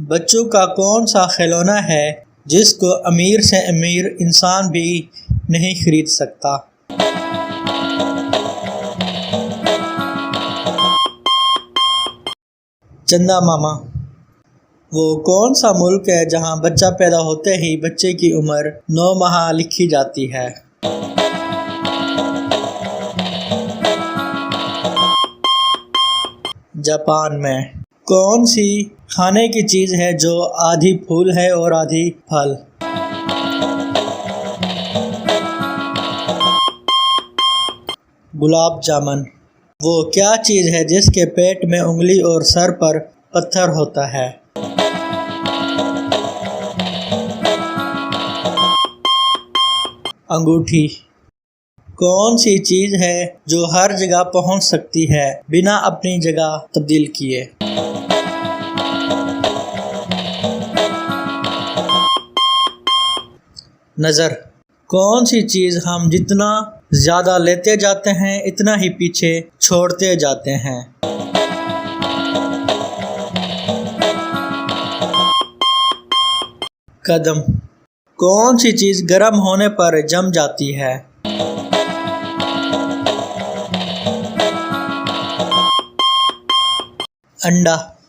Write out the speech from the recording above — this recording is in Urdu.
بچوں کا کون سا کھلونا ہے جس کو امیر سے امیر انسان بھی نہیں خرید سکتا؟ چندا ماما۔ وہ کون سا ملک ہے جہاں بچہ پیدا ہوتے ہی بچے کی عمر 9 ماہ لکھی جاتی ہے؟ جاپان میں۔ کون سی کھانے کی چیز ہے جو آدھی پھول ہے اور آدھی پھل؟ گلاب جامن۔ وہ کیا چیز ہے جس کے پیٹ میں انگلی اور سر پر پتھر ہوتا ہے؟ انگوٹھی۔ کون سی چیز ہے جو ہر جگہ پہنچ سکتی ہے بنا اپنی جگہ تبدیل کیے؟ نظر۔ کون سی چیز ہم جتنا زیادہ لیتے جاتے ہیں اتنا ہی پیچھے چھوڑتے جاتے ہیں؟ قدم۔ کون سی چیز گرم ہونے پر جم جاتی ہے؟ انڈا۔